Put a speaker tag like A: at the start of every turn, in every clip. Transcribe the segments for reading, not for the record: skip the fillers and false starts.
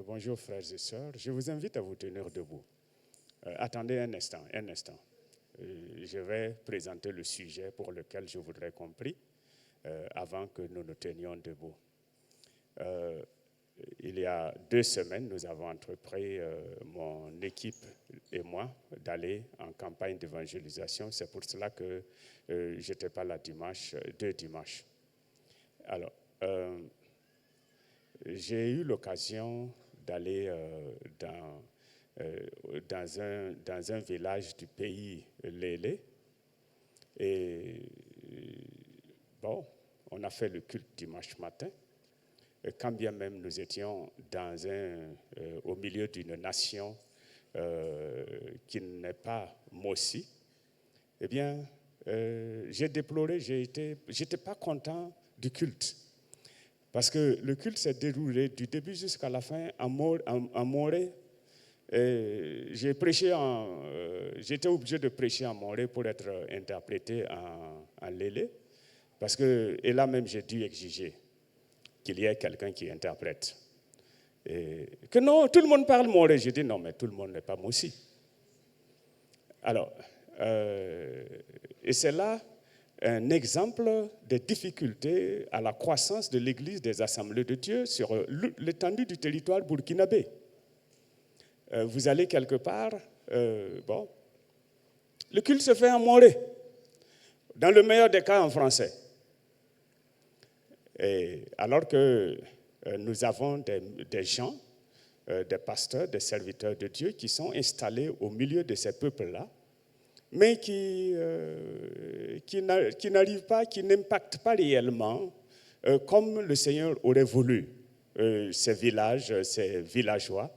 A: Bonjour frères et sœurs, je vous invite à vous tenir debout. Attendez un instant. Je vais présenter le sujet pour lequel je voudrais qu'on prie avant que nous nous tenions debout. Il y a 2 semaines, nous avons entrepris, mon équipe et moi, d'aller en campagne d'évangélisation. C'est pour cela que je n'étais pas là deux dimanches. Alors, j'ai eu l'occasion d'aller dans un village du pays Lélé. Et bon, on a fait le culte dimanche matin. Et quand bien même nous étions au milieu d'une nation qui n'est pas Mossi, eh bien, j'ai déploré, j'étais pas content du culte. Parce que le culte s'est déroulé du début jusqu'à la fin en Morée. J'étais obligé de prêcher en Morée pour être interprété en Lélé. Et là même, j'ai dû exiger qu'il y ait quelqu'un qui interprète. Que non, tout le monde parle Morée. J'ai dit non, mais tout le monde n'est pas Mossi. Alors, et c'est là un exemple des difficultés à la croissance de l'Église des Assemblées de Dieu sur l'étendue du territoire burkinabé. Vous allez quelque part, le culte se fait en Morée, dans le meilleur des cas en français. Et alors que nous avons des gens, des pasteurs, des serviteurs de Dieu qui sont installés au milieu de ces peuples-là, mais qui n'arrivent pas, qui n'impactent pas réellement comme le Seigneur aurait voulu ces villages, ces villageois,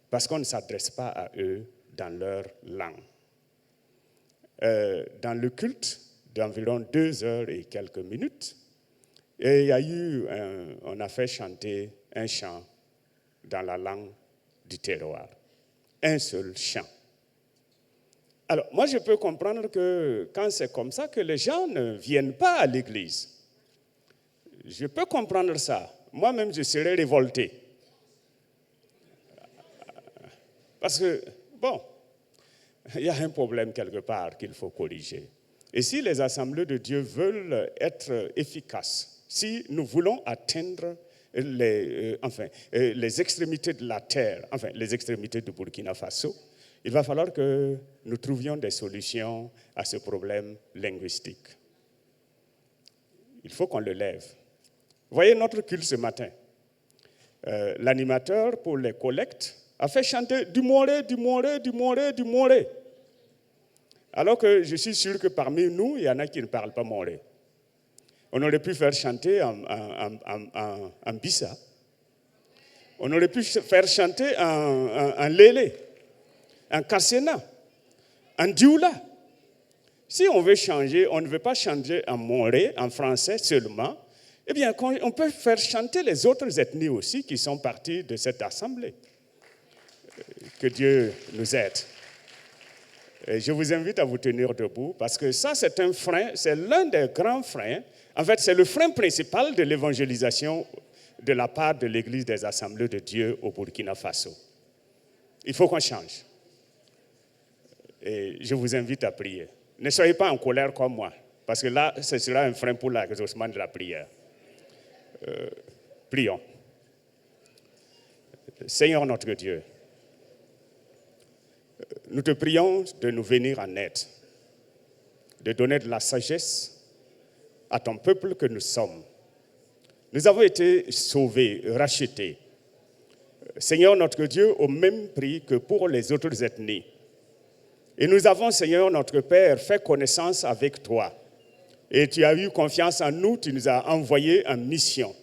A: parce qu'on ne s'adresse pas à eux dans leur langue. Dans le culte d'environ 2 heures et quelques minutes, et il y a eu on a fait chanter un chant dans la langue du terroir, un seul chant. Alors, moi, je peux comprendre que quand c'est comme ça, que les gens ne viennent pas à l'église. Je peux comprendre ça. Moi-même, je serais révolté. Parce que, il y a un problème quelque part qu'il faut corriger. Et si les assemblées de Dieu veulent être efficaces, si nous voulons atteindre les extrémités de la terre, les extrémités du Burkina Faso, il va falloir que nous trouvions des solutions à ce problème linguistique. Il faut qu'on le lève. Voyez notre culte ce matin. L'animateur pour les collectes a fait chanter du Morée, du Morée, du Morée, du Morée. Alors que je suis sûr que parmi nous, il y en a qui ne parlent pas Morée. On aurait pu faire chanter en Bissa. On aurait pu faire chanter en Lélé, en Kassena, en Dioula. Si on veut changer, on ne veut pas changer en Morée, en français seulement, eh bien, on peut faire chanter les autres ethnies aussi qui sont parties de cette assemblée. Que Dieu nous aide. Et je vous invite à vous tenir debout parce que ça, c'est un frein, c'est l'un des grands freins. En fait, c'est le frein principal de l'évangélisation de la part de l'Église des Assemblées de Dieu au Burkina Faso. Il faut qu'on change. Et je vous invite à prier. Ne soyez pas en colère comme moi, parce que là, ce sera un frein pour l'exaucement de la prière. Prions. Seigneur notre Dieu, nous te prions de nous venir en aide, de donner de la sagesse à ton peuple que nous sommes. Nous avons été sauvés, rachetés. Seigneur notre Dieu, au même prix que pour les autres ethnies. Et nous avons, Seigneur notre Père, fait connaissance avec toi. Et tu as eu confiance en nous, tu nous as envoyés en mission.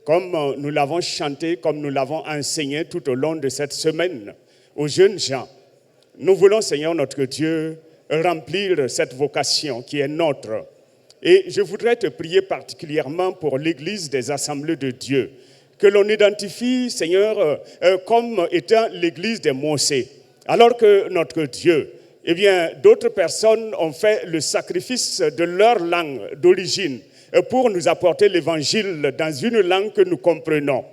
A: Comme nous l'avons chanté, comme nous l'avons enseigné tout au long de cette semaine aux jeunes gens. Nous voulons, Seigneur notre Dieu, remplir cette vocation qui est nôtre. Et je voudrais te prier particulièrement pour l'Église des Assemblées de Dieu, que l'on identifie, Seigneur, comme étant l'Église des Mossé. Alors que notre Dieu, eh bien, d'autres personnes ont fait le sacrifice de leur langue d'origine pour nous apporter l'Évangile dans une langue que nous comprenons.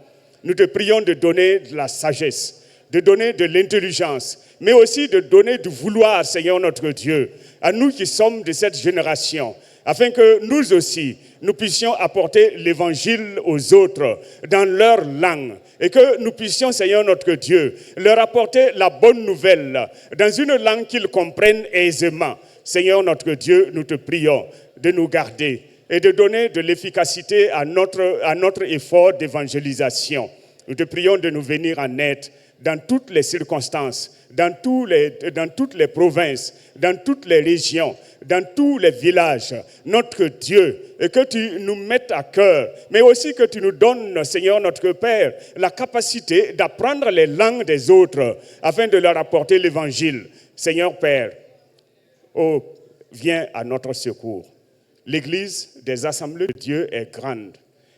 A: Nous te prions de donner de la sagesse, de donner de l'intelligence, mais aussi de donner du vouloir, Seigneur notre Dieu, à nous qui sommes de cette génération, afin que nous aussi, nous puissions apporter l'évangile aux autres dans leur langue et que nous puissions, Seigneur notre Dieu, leur apporter la bonne nouvelle dans une langue qu'ils comprennent aisément. Seigneur notre Dieu, nous te prions de nous garder et de donner de l'efficacité à notre effort d'évangélisation. Nous te prions de nous venir en aide dans toutes les circonstances, dans toutes les provinces, dans toutes les régions, dans tous les villages, notre Dieu, et que tu nous mettes à cœur, mais aussi que tu nous donnes, Seigneur notre Père, la capacité d'apprendre les langues des autres afin de leur apporter l'évangile. Seigneur Père, oh, viens à notre secours. L'Église des Assemblées de Dieu est grande.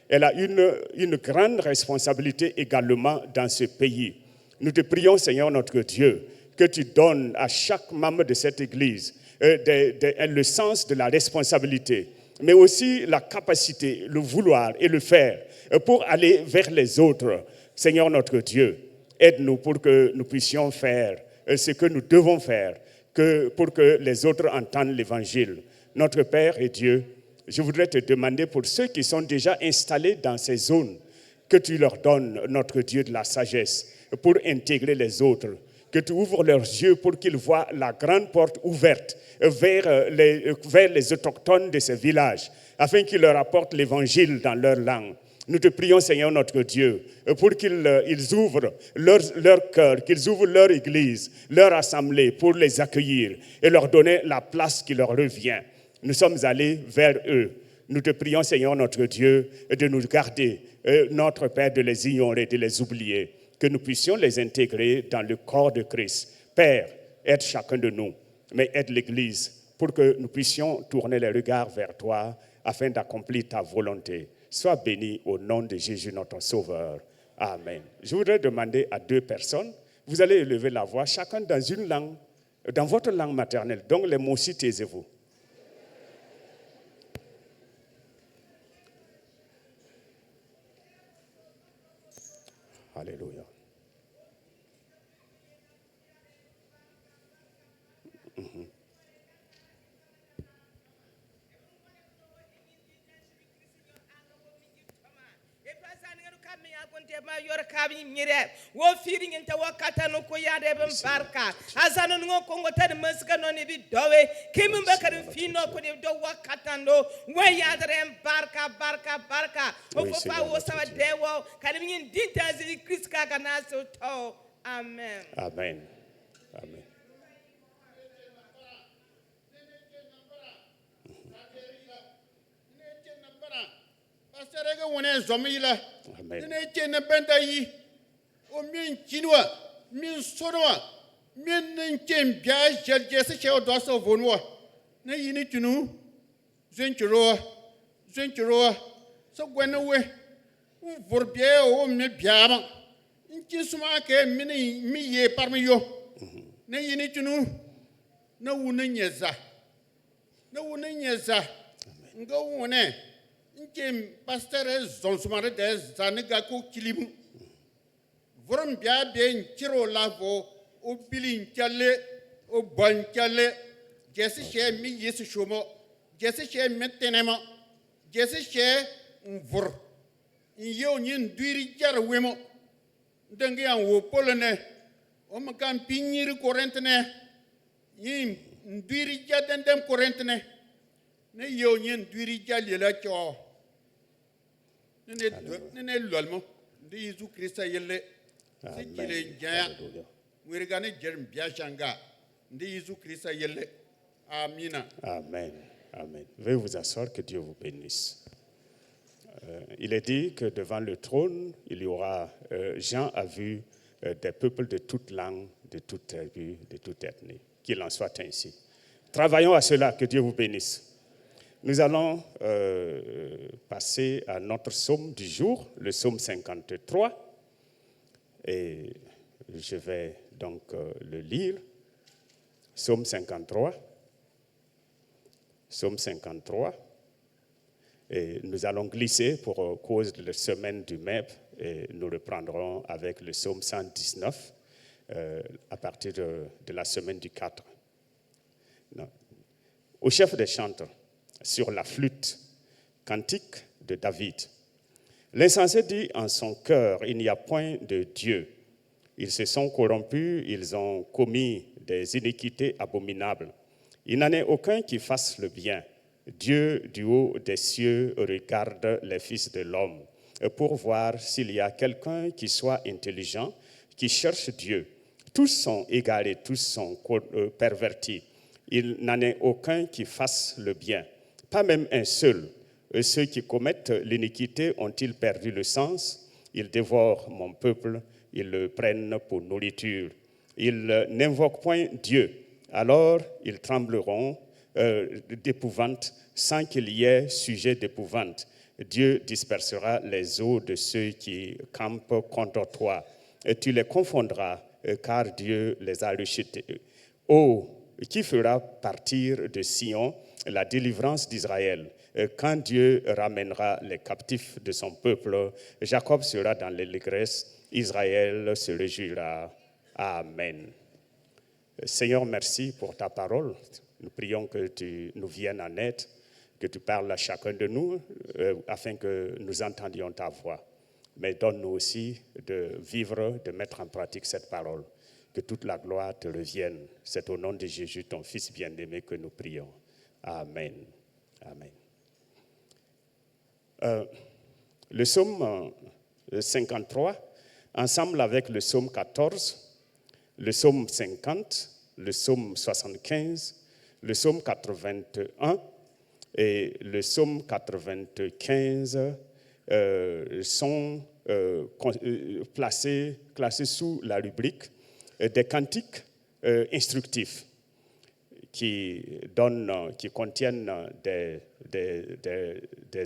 A: Elle a une grande responsabilité également dans ce pays. Nous te prions, Seigneur notre Dieu, que tu donnes à chaque membre de cette Église le sens de la responsabilité, mais aussi la capacité, le vouloir et le faire pour aller vers les autres. Seigneur notre Dieu, aide-nous pour que nous puissions faire ce que nous devons faire, pour que les autres entendent l'Évangile. Notre Père et Dieu, je voudrais te demander pour ceux qui sont déjà installés dans ces zones, que tu leur donnes, notre Dieu, de la sagesse pour intégrer les autres, que tu ouvres leurs yeux pour qu'ils voient la grande porte ouverte vers les autochtones de ces villages, afin qu'ils leur apportent l'évangile dans leur langue. Nous te prions, Seigneur notre Dieu, pour qu'ils ouvrent leur cœur, qu'ils ouvrent leur église, leur assemblée pour les accueillir et leur donner la place qui leur revient. Nous sommes allés vers eux. Nous te prions, Seigneur notre Dieu, de nous garder, notre Père, de les ignorer, de les oublier, que nous puissions les intégrer dans le corps de Christ. Père, aide chacun de nous, mais aide l'Église pour que nous puissions tourner les regards vers toi afin d'accomplir ta volonté. Sois béni au nom de Jésus, notre Sauveur. Amen. Je voudrais demander à 2 personnes, vous allez élever la voix, chacun dans une langue, dans votre langue maternelle. Donc les mots aussi, taisez-vous. Alléluia.
B: Amen.
A: Amen. Amen. Amen.
C: Pastor Zonsumare des Zanigaku Kilimu. Vorum bia bien kiro lavo, o bilin kale, o bon kale, Jesse share mi yesu shomo, Jesse share maintenema, Jesse share vor. Yo nyin duiri jar wemo, dengi an wo polone, o makan pinyiri korentene, yin duiri jadendem korentene, ne yo nyin duiri jalila cho. Nene lolmo de Jésus Christ yelle c'est qu'il est gain we regane jerm biashanga de Jésus Christ yelle amina.
A: Amen. Amen. Veuillez vous asseoir, que Dieu vous bénisse. Il est dit que devant le trône, il y aura, Jean a vu des peuples de toute langue, de toute tribu, de toute ethnie. Qu'il en soit ainsi. Travaillons à cela, que Dieu vous bénisse. Nous allons passer à notre psaume du jour, le psaume 53. Et je vais donc le lire. Psaume 53. Psaume 53. Et nous allons glisser pour cause de la semaine du MEP et nous reprendrons avec le psaume 119 à partir de la semaine du 4. Non. Au chef des chantres, sur la flûte, cantique de David. L'insensé dit en son cœur, il n'y a point de Dieu. Ils se sont corrompus, ils ont commis des iniquités abominables. Il n'en est aucun qui fasse le bien. Dieu du haut des cieux regarde les fils de l'homme pour voir s'il y a quelqu'un qui soit intelligent, qui cherche Dieu. Tous sont égarés, tous sont pervertis. Il n'en est aucun qui fasse le bien, pas même un seul. Ceux qui commettent l'iniquité ont-ils perdu le sens? Ils dévorent mon peuple, ils le prennent pour nourriture. Ils n'invoquent point Dieu, alors ils trembleront d'épouvante sans qu'il y ait sujet d'épouvante. Dieu dispersera les eaux de ceux qui campent contre toi. Et tu les confondras, car Dieu les a rejetés. Oh, qui fera partir de Sion la délivrance d'Israël? Quand Dieu ramènera les captifs de son peuple, Jacob sera dans l'allégresse, Israël se réjouira. Amen. Seigneur, merci pour ta parole. Nous prions que tu nous viennes en aide, que tu parles à chacun de nous, afin que nous entendions ta voix. Mais donne-nous aussi de vivre, de mettre en pratique cette parole. Que toute la gloire te revienne. C'est au nom de Jésus, ton Fils bien-aimé, que nous prions. Amen. Amen. Le psaume 53, ensemble avec le psaume 14, le psaume 50, le psaume 75, le psaume 81 et le psaume 95 sont classés sous la rubrique des cantiques instructifs qui contiennent des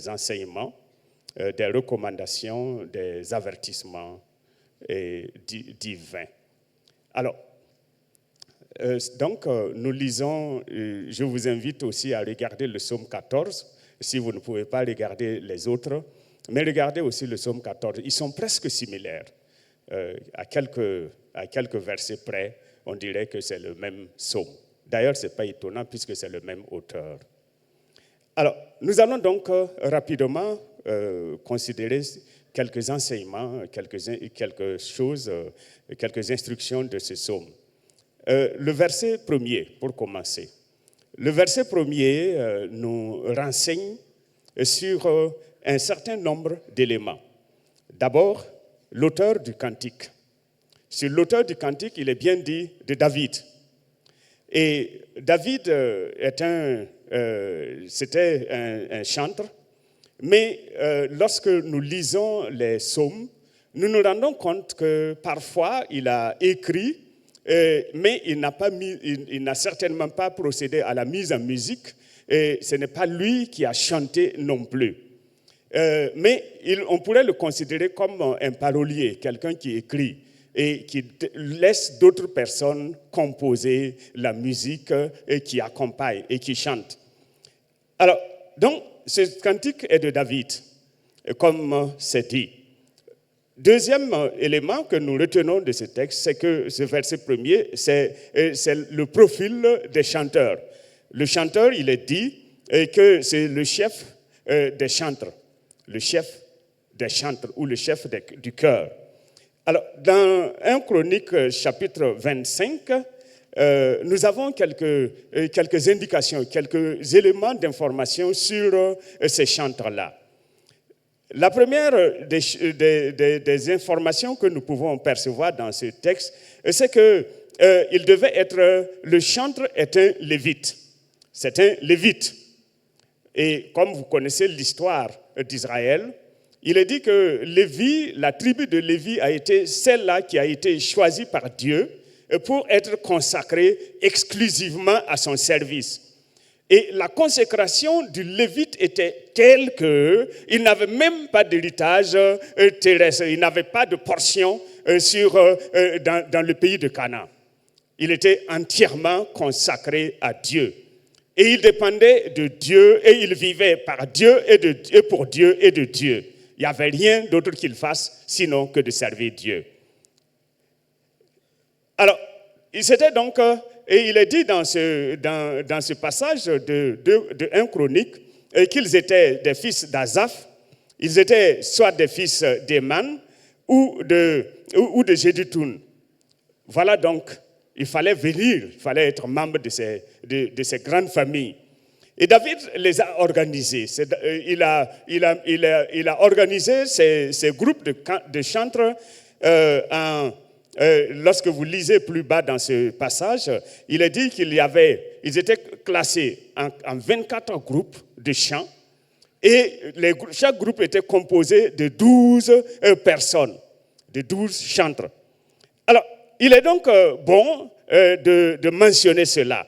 A: enseignements, des recommandations, des avertissements divins. Alors, nous lisons, je vous invite aussi à regarder le psaume 14, si vous ne pouvez pas regarder les autres, mais regardez aussi le psaume 14. Ils sont presque similaires. À quelques versets près, on dirait que c'est le même psaume. D'ailleurs, ce n'est pas étonnant puisque c'est le même auteur. Alors, nous allons donc rapidement considérer quelques enseignements, quelques choses, quelques instructions de ce psaume. Le verset premier, pour commencer. Le verset premier nous renseigne sur un certain nombre d'éléments. D'abord, l'auteur du cantique. Sur l'auteur du cantique, il est bien dit de David. Et David c'était un chantre, mais lorsque nous lisons les psaumes, nous nous rendons compte que parfois il a écrit, mais il n'a certainement pas procédé à la mise en musique, et ce n'est pas lui qui a chanté non plus. Mais on pourrait le considérer comme un parolier, quelqu'un qui écrit et qui laisse d'autres personnes composer la musique et qui accompagne et qui chante. Alors, donc, ce cantique est de David, comme c'est dit. Deuxième élément que nous retenons de ce texte, c'est que ce verset premier, c'est le profil des chanteurs. Le chanteur, il est dit que c'est le chef des chantres, le chef des chantres ou le chef du chœur. Alors, dans 1 Chronique chapitre 25, nous avons quelques indications, quelques éléments d'information sur ces chantres-là. La première des informations que nous pouvons percevoir dans ce texte, c'est que le chantre est un lévite. C'est un lévite. Et comme vous connaissez l'histoire d'Israël, il est dit que Lévi, la tribu de Lévi a été celle-là qui a été choisie par Dieu pour être consacrée exclusivement à son service. Et la consécration du Lévite était telle qu'il n'avait même pas d'héritage terrestre, il n'avait pas de portion dans le pays de Canaan. Il était entièrement consacré à Dieu. Et il dépendait de Dieu et il vivait par Dieu et pour Dieu et de Dieu. n'y avait rien d'autre qu'il fasse sinon que de servir Dieu. Alors, c'était donc, et il est dit dans ce passage de 1 Chronique, qu'ils étaient des fils d'Azaph, ils étaient soit des fils d'Éman ou de Jéduthun. Voilà donc, il fallait venir, il fallait être membre de ces grandes familles. Et David les a organisés. Il a organisé ces groupes de chantres lorsque vous lisez plus bas dans ce passage, il est dit ils étaient classés en 24 groupes de chants et chaque groupe était composé de 12 personnes, de 12 chantres. Alors, il est donc bon de mentionner cela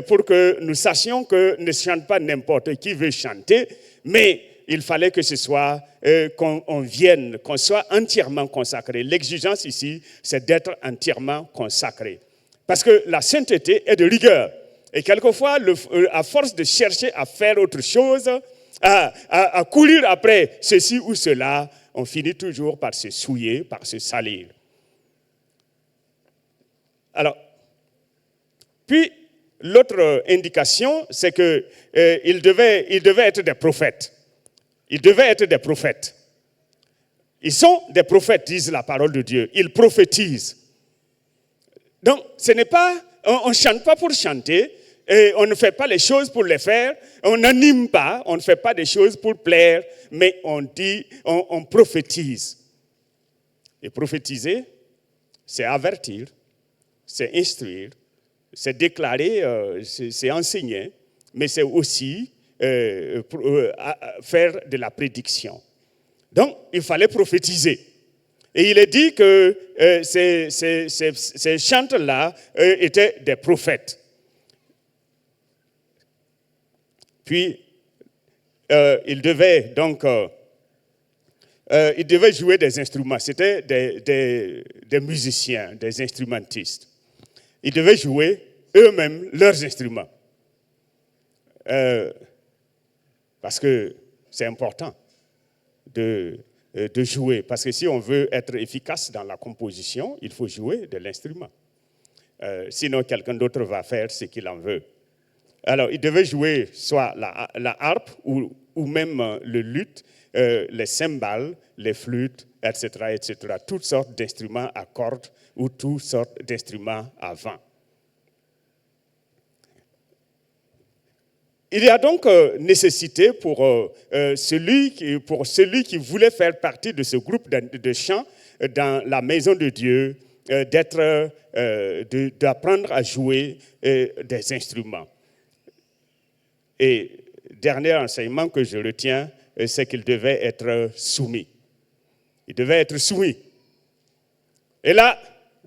A: pour que nous sachions que ne chante pas n'importe qui veut chanter, mais il fallait que ce soit qu'on soit entièrement consacré. L'exigence ici, c'est d'être entièrement consacré. Parce que la sainteté est de rigueur. Et quelquefois, à force de chercher à faire autre chose, à courir après ceci ou cela, on finit toujours par se souiller, par se salir. Alors, puis, l'autre indication, c'est qu'ils devaient être des prophètes. Ils devaient être des prophètes. Ils sont des prophètes, disent la parole de Dieu. Ils prophétisent. Donc, ce n'est pas, on ne chante pas pour chanter, et on ne fait pas les choses pour les faire, on n'anime pas, on ne fait pas des choses pour plaire, mais on prophétise. Et prophétiser, c'est avertir, c'est instruire, c'est déclarer, c'est enseigner, mais c'est aussi faire de la prédiction. Donc, il fallait prophétiser. Et il est dit que ces chantres-là étaient des prophètes. Puis, ils devaient jouer des instruments. C'était des musiciens, des instrumentistes. Ils devaient jouer eux-mêmes leurs instruments. Parce que c'est important de jouer. Parce que si on veut être efficace dans la composition, il faut jouer de l'instrument. Sinon, quelqu'un d'autre va faire ce qu'il en veut. Alors, ils devaient jouer soit la harpe ou même le luth, les cymbales, les flûtes, etc., etc. Toutes sortes d'instruments à cordes ou toutes sortes d'instruments à vent. Il y a donc nécessité pour celui qui voulait faire partie de ce groupe de chants dans la maison de Dieu, d'apprendre à jouer des instruments. Et dernier enseignement que je retiens, c'est qu'il devait être soumis. Il devait être soumis. Et là,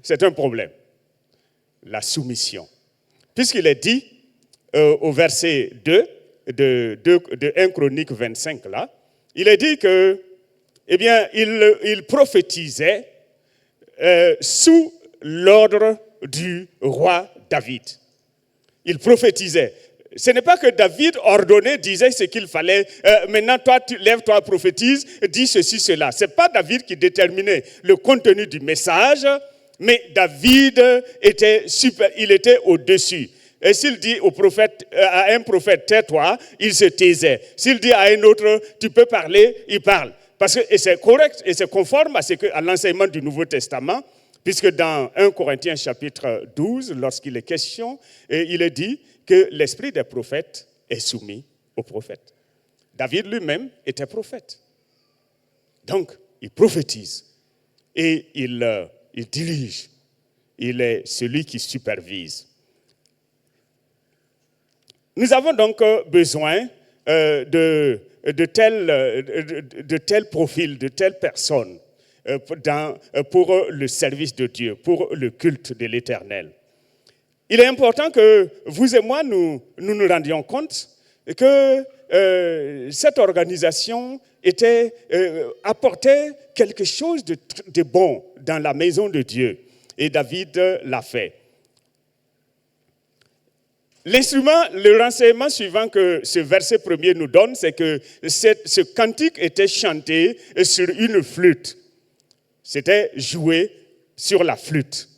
A: c'est un problème. La soumission. Puisqu'il est dit au verset 2 de 1 Chronique 25, là, il est dit que, eh bien, il prophétisait sous l'ordre du roi David. Il prophétisait. Ce n'est pas que David ordonnait, disait ce qu'il fallait. Maintenant, toi, lève-toi, prophétise, dis ceci, cela. Ce n'est pas David qui déterminait le contenu du message, mais David il était au-dessus. Et s'il dit à un prophète, tais-toi, il se taisait. S'il dit à un autre, tu peux parler, il parle. Et c'est correct et c'est conforme à l'enseignement du Nouveau Testament, puisque dans 1 Corinthiens chapitre 12, lorsqu'il est question, il est dit que l'esprit des prophètes est soumis aux prophètes. David lui-même était prophète. Donc, il prophétise et il dirige. Il est celui qui supervise. Nous avons donc besoin de tels profils, de telles personnes pour le service de Dieu, pour le culte de l'Éternel. Il est important que vous et moi, nous rendions compte que cette organisation apportait quelque chose de bon dans la maison de Dieu. Et David l'a fait. L'instrument, le renseignement suivant que ce verset premier nous donne, c'est que ce cantique était chanté sur une flûte. C'était joué sur la flûte.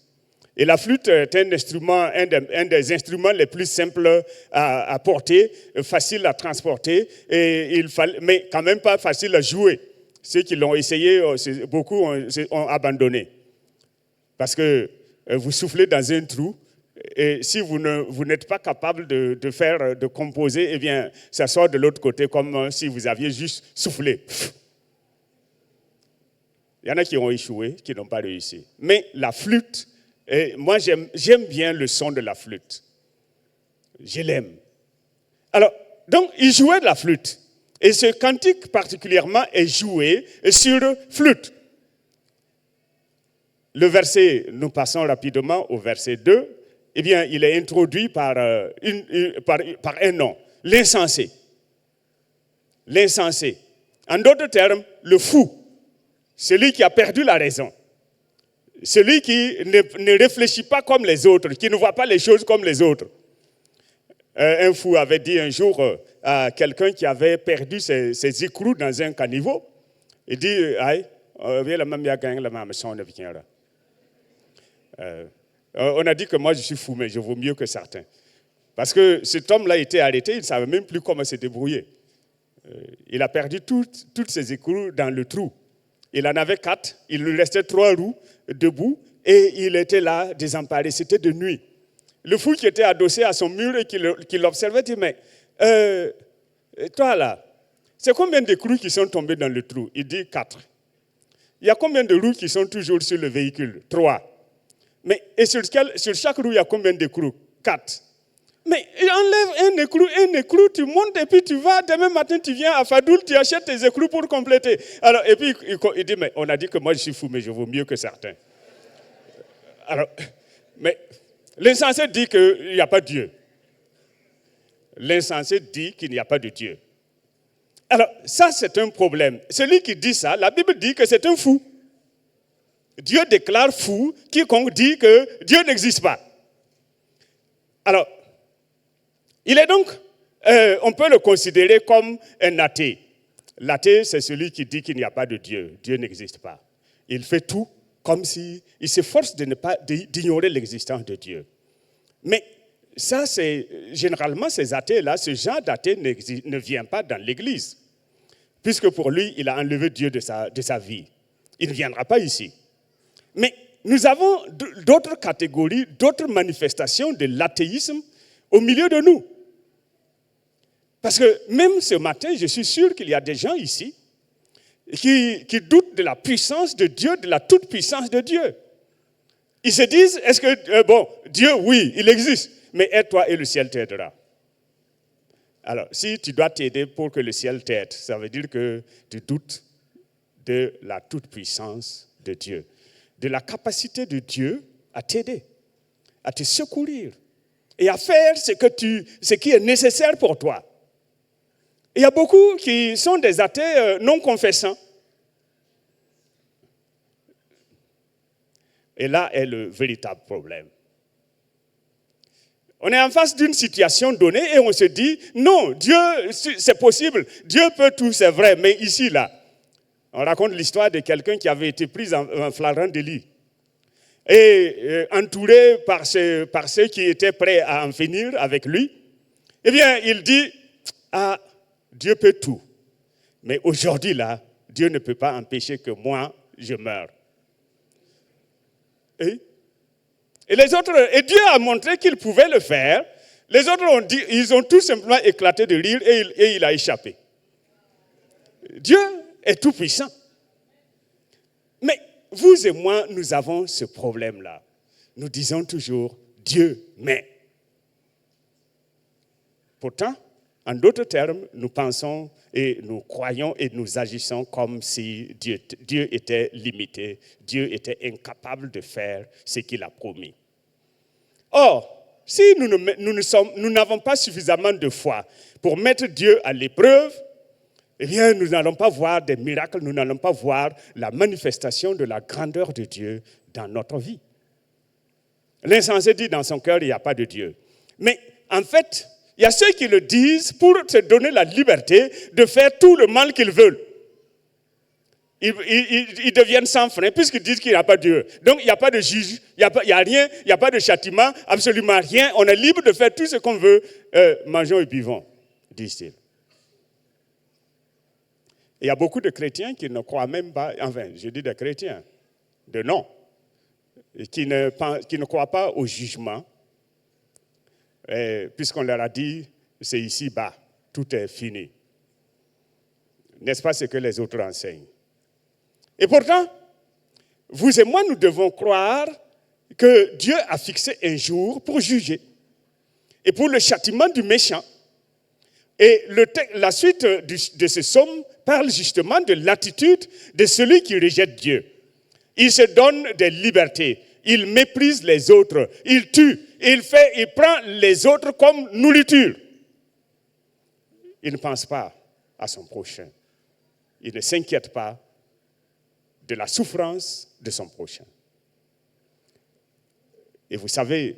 A: Et la flûte est un des instruments les plus simples à porter, facile à transporter, mais quand même pas facile à jouer. Ceux qui l'ont essayé, beaucoup ont abandonné. Parce que vous soufflez dans un trou, et si vous n'êtes pas capable de composer, eh bien, ça sort de l'autre côté comme si vous aviez juste soufflé. Il y en a qui ont échoué, qui n'ont pas réussi. Mais la flûte, moi j'aime bien le son de la flûte. Je l'aime. Alors, donc, il jouait de la flûte. Et ce cantique particulièrement est joué sur flûte. Le verset, nous passons rapidement au verset 2. Eh bien, il est introduit par un nom, l'insensé. L'insensé. En d'autres termes, le fou, celui qui a perdu la raison, celui qui ne réfléchit pas comme les autres, qui ne voit pas les choses comme les autres. Un fou avait dit un jour à quelqu'un qui avait perdu ses écrous dans un caniveau, il dit, aïe, on a dit que moi je suis fou, mais je vaux mieux que certains. Parce que cet homme-là était arrêté, il ne savait même plus comment se débrouiller. Il a perdu toutes ses écrous dans le trou. Il en avait 4, il lui restait 3 roues debout et il était là, désemparé. C'était de nuit. Le fou qui était adossé à son mur et qui l'observait dit, mais toi là, c'est combien d'écrous qui sont tombés dans le trou? Il dit 4. Il y a combien de roues qui sont toujours sur le véhicule? 3. Mais et sur chaque roue, il y a combien d'écrous? 4. Mais enlève un écrou, tu montes et puis tu vas, demain matin tu viens à Fadoul, tu achètes tes écrous pour compléter. Alors, et puis il dit, mais on a dit que moi je suis fou, mais je vaux mieux que certains. Alors, mais l'insensé dit qu'il n'y a pas de Dieu. L'insensé dit qu'il n'y a pas de Dieu. Alors, ça c'est un problème. Celui qui dit ça, la Bible dit que c'est un fou. Dieu déclare fou quiconque dit que Dieu n'existe pas. Alors, il est donc, on peut le considérer comme un athée. L'athée, c'est celui qui dit qu'il n'y a pas de Dieu. Dieu n'existe pas. Il fait tout comme s'il s'efforce d'ignorer l'existence de Dieu. Mais ça, c'est généralement ces athées-là, ce genre d'athée ne vient pas dans l'Église. Puisque pour lui, il a enlevé Dieu de sa vie. Il ne viendra pas ici. Mais nous avons d'autres catégories, d'autres manifestations de l'athéisme au milieu de nous. Parce que même ce matin, je suis sûr qu'il y a des gens ici qui doutent de la puissance de Dieu, de la toute-puissance de Dieu. Ils se disent, est-ce que, Dieu, oui, il existe, mais aide-toi et le ciel t'aidera. Alors, si tu dois t'aider pour que le ciel t'aide, ça veut dire que tu doutes de la toute-puissance de Dieu, de la capacité de Dieu à t'aider, à te secourir et à faire ce qui est nécessaire pour toi. Il y a beaucoup qui sont des athées non confessants. Et là est le véritable problème. On est en face d'une situation donnée et on se dit, non, Dieu, c'est possible, Dieu peut tout, c'est vrai, mais ici, là, on raconte l'histoire de quelqu'un qui avait été pris en flagrant délit. Et entouré par ceux qui étaient prêts à en finir avec lui, eh bien, il dit, ah, Dieu peut tout. Mais aujourd'hui, là, Dieu ne peut pas empêcher que moi, je meure. Et les autres, et Dieu a montré qu'il pouvait le faire. Les autres ont dit, ils ont tout simplement éclaté de rire et il a échappé. Dieu est tout puissant. Mais vous et moi, nous avons ce problème-là. Nous disons toujours Dieu, mais. Pourtant, en d'autres termes, nous pensons et nous croyons et nous agissons comme si Dieu était limité, Dieu était incapable de faire ce qu'il a promis. Or, si nous n'avons pas suffisamment de foi pour mettre Dieu à l'épreuve, eh bien, nous n'allons pas voir des miracles, nous n'allons pas voir la manifestation de la grandeur de Dieu dans notre vie. L'insensé dit dans son cœur, il n'y a pas de Dieu. Mais En fait, il y a ceux qui le disent pour se donner la liberté de faire tout le mal qu'ils veulent. Ils deviennent sans frein puisqu'ils disent qu'il n'y a pas de Dieu. Donc il n'y a pas de juge, il n'y a rien, il n'y a pas de châtiment, absolument rien. On est libre de faire tout ce qu'on veut, mangeons et buvons, disent-ils. Il y a beaucoup de chrétiens qui ne croient même pas, enfin, je dis des chrétiens, de non, qui ne croient pas au jugement, puisqu'on leur a dit, c'est ici-bas, tout est fini. N'est-ce pas ce que les autres enseignent? Et pourtant, vous et moi, nous devons croire que Dieu a fixé un jour pour juger et pour le châtiment du méchant. Et la suite de ce psaume parle justement de l'attitude de celui qui rejette Dieu. Il se donne des libertés, il méprise les autres, il tue, il prend les autres comme nourriture. Il ne pense pas à son prochain. Il ne s'inquiète pas de la souffrance de son prochain. Et vous savez,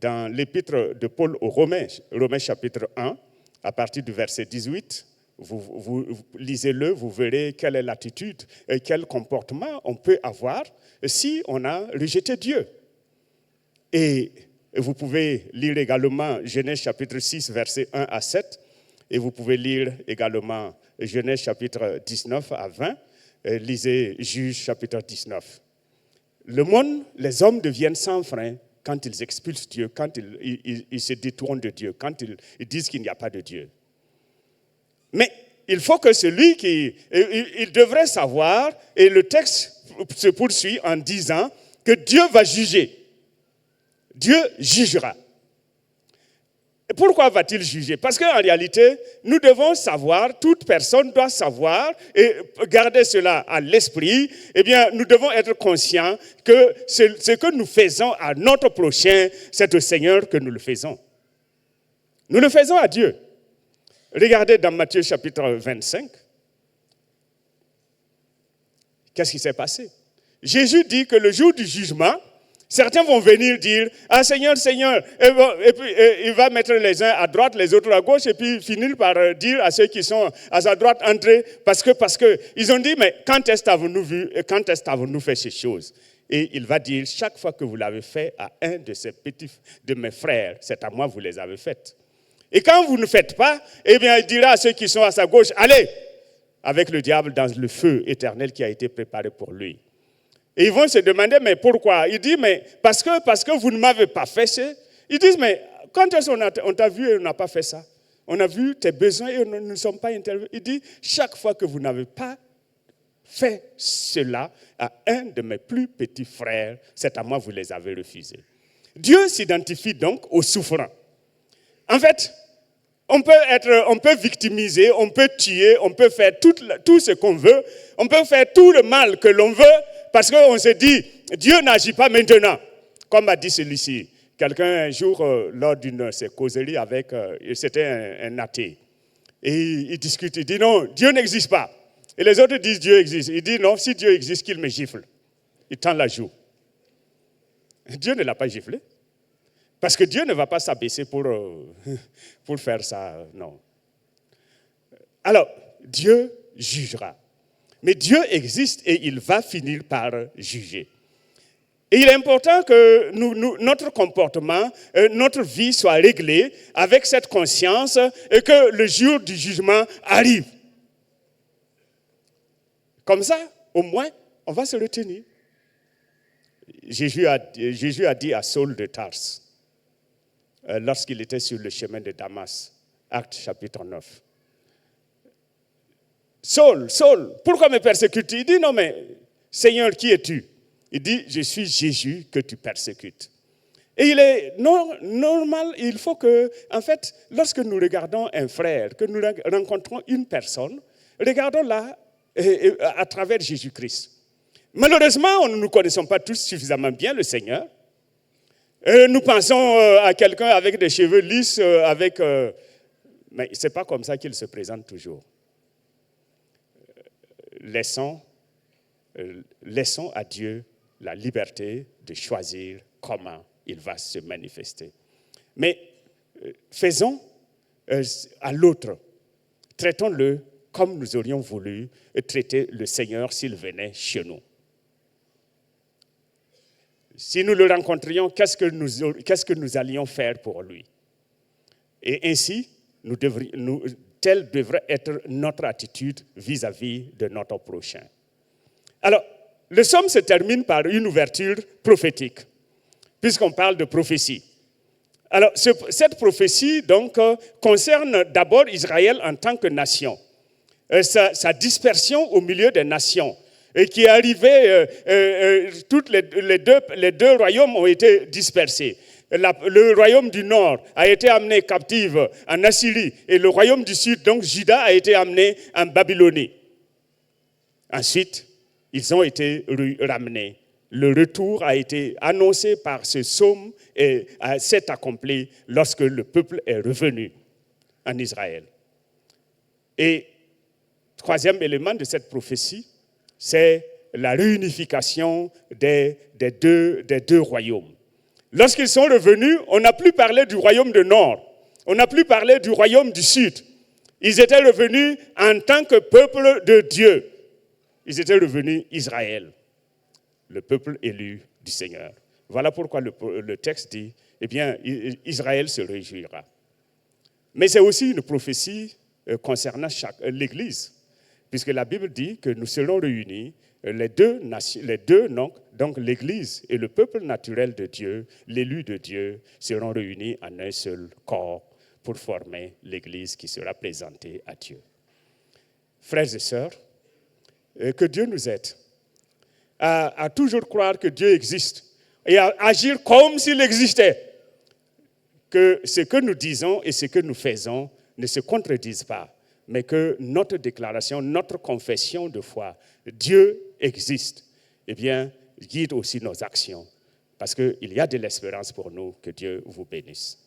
A: dans l'épître de Paul aux Romains, Romains chapitre 1, à partir du verset 18, vous lisez-le, vous verrez quelle est l'attitude et quel comportement on peut avoir si on a rejeté Dieu. Et vous pouvez lire également Genèse chapitre 6, verset 1 à 7, et vous pouvez lire également Genèse chapitre 19 à 20, lisez Juges chapitre 19. Le monde, les hommes deviennent sans frein quand ils expulsent Dieu, quand ils se détournent de Dieu, quand ils disent qu'il n'y a pas de Dieu. Mais il faut que celui il devrait savoir, et le texte se poursuit en disant que Dieu va juger. Dieu jugera. Et pourquoi va-t-il juger? Parce qu'en réalité, nous devons savoir, toute personne doit savoir et garder cela à l'esprit. Eh bien, nous devons être conscients que ce que nous faisons à notre prochain, c'est au Seigneur que nous le faisons. Nous le faisons à Dieu. Regardez dans Matthieu chapitre 25. Qu'est-ce qui s'est passé? Jésus dit que le jour du jugement, certains vont venir dire « Ah Seigneur, Seigneur », et puis il va mettre les uns à droite, les autres à gauche, et puis finir par dire à ceux qui sont à sa droite « Entrez », parce que ils ont dit « Mais quand est-ce qu'avons-nous vu, et quand est-ce qu'avons-nous fait ces choses ?» Et il va dire « Chaque fois que vous l'avez fait à un de mes frères, c'est à moi que vous les avez faites. » Et quand vous ne faites pas, eh bien il dira à ceux qui sont à sa gauche « Allez !» avec le diable dans le feu éternel qui a été préparé pour lui. Et ils vont se demander, mais pourquoi? Il dit, mais parce que vous ne m'avez pas fait ça. Ils disent, mais quand est-ce qu'on t'a vu et on n'a pas fait ça? On a vu tes besoins et nous ne sommes pas intervenus. Il dit, chaque fois que vous n'avez pas fait cela à un de mes plus petits frères, c'est à moi que vous les avez refusés. Dieu s'identifie donc aux souffrants. En fait, on peut victimiser, on peut tuer, on peut faire tout ce qu'on veut, on peut faire tout le mal que l'on veut, parce qu'on se dit, Dieu n'agit pas maintenant. Comme a dit celui-ci, quelqu'un un jour, lors d'une de ses causeries avec, c'était un athée, et il discute, il dit non, Dieu n'existe pas. Et les autres disent Dieu existe. Il dit non, si Dieu existe, qu'il me gifle. Il tend la joue. Dieu ne l'a pas giflé. Parce que Dieu ne va pas s'abaisser pour faire ça, non. Alors, Dieu jugera. Mais Dieu existe et il va finir par juger. Et il est important que notre comportement, notre vie soit réglée avec cette conscience et que le jour du jugement arrive. Comme ça, au moins, on va se retenir. Jésus a dit à Saul de Tarse, lorsqu'il était sur le chemin de Damas, Actes chapitre 9. Saul, Saul, pourquoi me persécutes-tu? Il dit, non mais, Seigneur, qui es-tu? Il dit, je suis Jésus que tu persécutes. Et il est normal, il faut que, en fait, lorsque nous regardons un frère, que nous rencontrons une personne, regardons-la à travers Jésus-Christ. Malheureusement, nous ne connaissons pas tous suffisamment bien le Seigneur. Nous pensons à quelqu'un avec des cheveux lisses, mais ce n'est pas comme ça qu'il se présente toujours. Laissons à Dieu la liberté de choisir comment il va se manifester. Mais faisons à l'autre, traitons-le comme nous aurions voulu traiter le Seigneur s'il venait chez nous. Si nous le rencontrions, qu'est-ce que nous allions faire pour lui? Et ainsi, telle devrait être notre attitude vis-à-vis de notre prochain. Alors, le psaume se termine par une ouverture prophétique, puisqu'on parle de prophétie. Alors, cette prophétie, donc, concerne d'abord Israël en tant que nation, sa dispersion au milieu des nations, et qui est arrivée, les deux royaumes ont été dispersés. Le royaume du nord a été amené captif en Assyrie, et le royaume du sud, donc Juda, a été amené en Babylonie. Ensuite, ils ont été ramenés. Le retour a été annoncé par ce psaume et s'est accompli lorsque le peuple est revenu en Israël. Et troisième élément de cette prophétie, c'est la réunification des deux royaumes. Lorsqu'ils sont revenus, on n'a plus parlé du royaume du nord, on n'a plus parlé du royaume du sud. Ils étaient revenus en tant que peuple de Dieu. Ils étaient revenus Israël, le peuple élu du Seigneur. Voilà pourquoi le texte dit, eh bien, Israël se réjouira. Mais c'est aussi une prophétie concernant l'Église, puisque la Bible dit que nous serons réunis, donc l'Église et le peuple naturel de Dieu, l'élu de Dieu, seront réunis en un seul corps pour former l'Église qui sera présentée à Dieu. Frères et sœurs, que Dieu nous aide à toujours croire que Dieu existe et à agir comme s'il existait. Que ce que nous disons et ce que nous faisons ne se contredisent pas, mais que notre déclaration, notre confession de foi, Dieu existe, eh bien, guide aussi nos actions. Parce qu'il y a de l'espérance pour nous. Que Dieu vous bénisse.